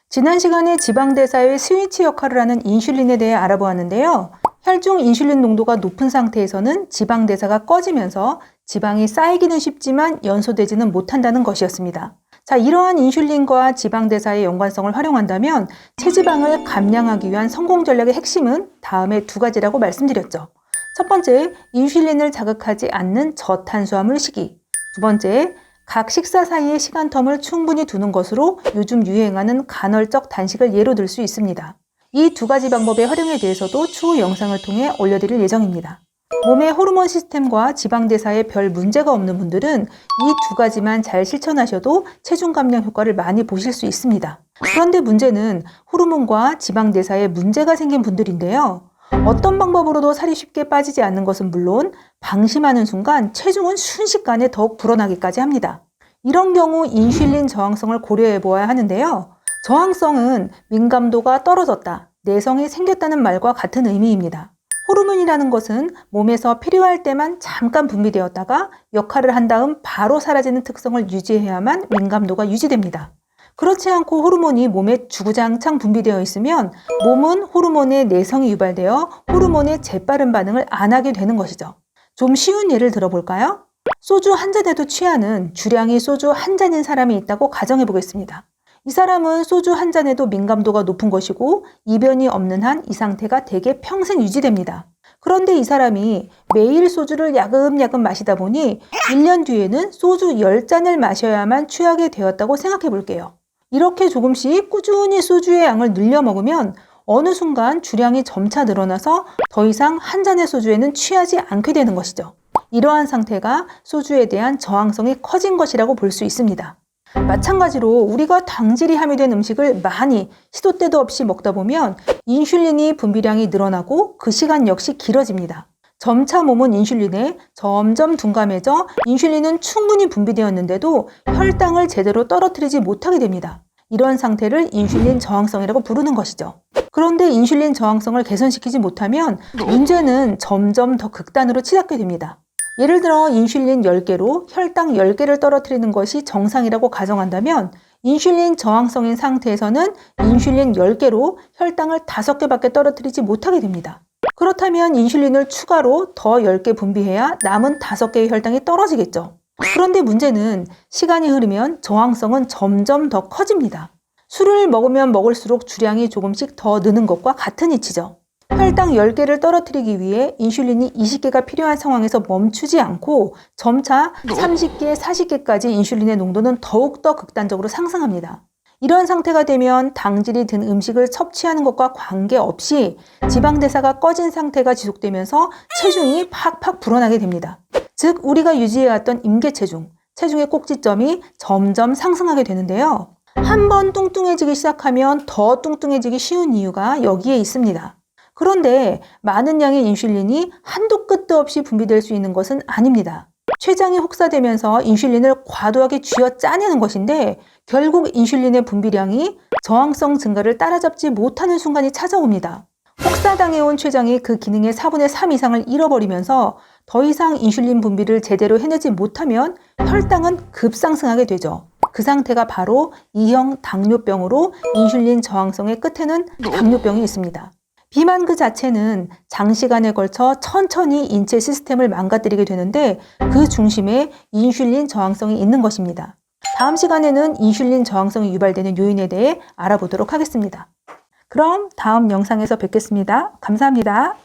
지난 시간에 지방대사의 스위치 역할을 하는 인슐린에 대해 알아보았는데요. 혈중 인슐린 농도가 높은 상태에서는 지방대사가 꺼지면서 지방이 쌓이기는 쉽지만 연소되지는 못한다는 것이었습니다. 자, 이러한 인슐린과 지방대사의 연관성을 활용한다면 체지방을 감량하기 위한 성공 전략의 핵심은 다음에 두 가지라고 말씀드렸죠. 첫 번째, 인슐린을 자극하지 않는 저탄수화물 식이. 두 번째, 각 식사 사이의 시간텀을 충분히 두는 것으로 요즘 유행하는 간헐적 단식을 예로 들 수 있습니다. 이 두 가지 방법의 활용에 대해서도 추후 영상을 통해 올려드릴 예정입니다. 몸의 호르몬 시스템과 지방대사에 별 문제가 없는 분들은 이 두 가지만 잘 실천하셔도 체중 감량 효과를 많이 보실 수 있습니다. 그런데 문제는 호르몬과 지방대사에 문제가 생긴 분들인데요. 어떤 방법으로도 살이 쉽게 빠지지 않는 것은 물론 방심하는 순간 체중은 순식간에 더욱 불어나기까지 합니다. 이런 경우 인슐린 저항성을 고려해 보아야 하는데요. 저항성은 민감도가 떨어졌다, 내성이 생겼다는 말과 같은 의미입니다. 호르몬이라는 것은 몸에서 필요할 때만 잠깐 분비되었다가 역할을 한 다음 바로 사라지는 특성을 유지해야만 민감도가 유지됩니다. 그렇지 않고 호르몬이 몸에 주구장창 분비되어 있으면 몸은 호르몬의 내성이 유발되어 호르몬의 재빠른 반응을 안 하게 되는 것이죠. 좀 쉬운 예를 들어볼까요? 소주 한 잔에도 취하는 주량이 소주 한 잔인 사람이 있다고 가정해 보겠습니다. 이 사람은 소주 한 잔에도 민감도가 높은 것이고 이변이 없는 한 이 상태가 대개 평생 유지됩니다. 그런데 이 사람이 매일 소주를 야금야금 마시다 보니 1년 뒤에는 소주 10잔을 마셔야만 취하게 되었다고 생각해 볼게요. 이렇게 조금씩 꾸준히 소주의 양을 늘려 먹으면 어느 순간 주량이 점차 늘어나서 더 이상 한 잔의 소주에는 취하지 않게 되는 것이죠. 이러한 상태가 소주에 대한 저항성이 커진 것이라고 볼 수 있습니다. 마찬가지로 우리가 당질이 함유된 음식을 많이 시도 때도 없이 먹다 보면 인슐린이 분비량이 늘어나고 그 시간 역시 길어집니다. 점차 몸은 인슐린에 점점 둔감해져 인슐린은 충분히 분비되었는데도 혈당을 제대로 떨어뜨리지 못하게 됩니다. 이런 상태를 인슐린 저항성이라고 부르는 것이죠. 그런데 인슐린 저항성을 개선시키지 못하면 문제는 점점 더 극단으로 치닫게 됩니다. 예를 들어 인슐린 10개로 혈당 10개를 떨어뜨리는 것이 정상이라고 가정한다면 인슐린 저항성인 상태에서는 인슐린 10개로 혈당을 5개밖에 떨어뜨리지 못하게 됩니다. 그렇다면 인슐린을 추가로 더 10개 분비해야 남은 5개의 혈당이 떨어지겠죠. 그런데 문제는 시간이 흐르면 저항성은 점점 더 커집니다. 술을 먹으면 먹을수록 주량이 조금씩 더 느는 것과 같은 이치죠. 혈당 10개를 떨어뜨리기 위해 인슐린이 20개가 필요한 상황에서 멈추지 않고 점차 30개, 40개까지 인슐린의 농도는 더욱더 극단적으로 상승합니다. 이런 상태가 되면 당질이 든 음식을 섭취하는 것과 관계없이 지방대사가 꺼진 상태가 지속되면서 체중이 팍팍 불어나게 됩니다. 즉 우리가 유지해왔던 임계체중, 체중의 꼭지점이 점점 상승하게 되는데요. 한번 뚱뚱해지기 시작하면 더 뚱뚱해지기 쉬운 이유가 여기에 있습니다. 그런데 많은 양의 인슐린이 한도 끝도 없이 분비될 수 있는 것은 아닙니다. 췌장이 혹사되면서 인슐린을 과도하게 쥐어 짜내는 것인데 결국 인슐린의 분비량이 저항성 증가를 따라잡지 못하는 순간이 찾아옵니다. 혹사당해온 췌장이 그 기능의 4분의 3 이상을 잃어버리면서 더 이상 인슐린 분비를 제대로 해내지 못하면 혈당은 급상승하게 되죠. 그 상태가 바로 2형 당뇨병으로 인슐린 저항성의 끝에는 당뇨병이 있습니다. 비만 그 자체는 장시간에 걸쳐 천천히 인체 시스템을 망가뜨리게 되는데 그 중심에 인슐린 저항성이 있는 것입니다. 다음 시간에는 인슐린 저항성이 유발되는 요인에 대해 알아보도록 하겠습니다. 그럼 다음 영상에서 뵙겠습니다. 감사합니다.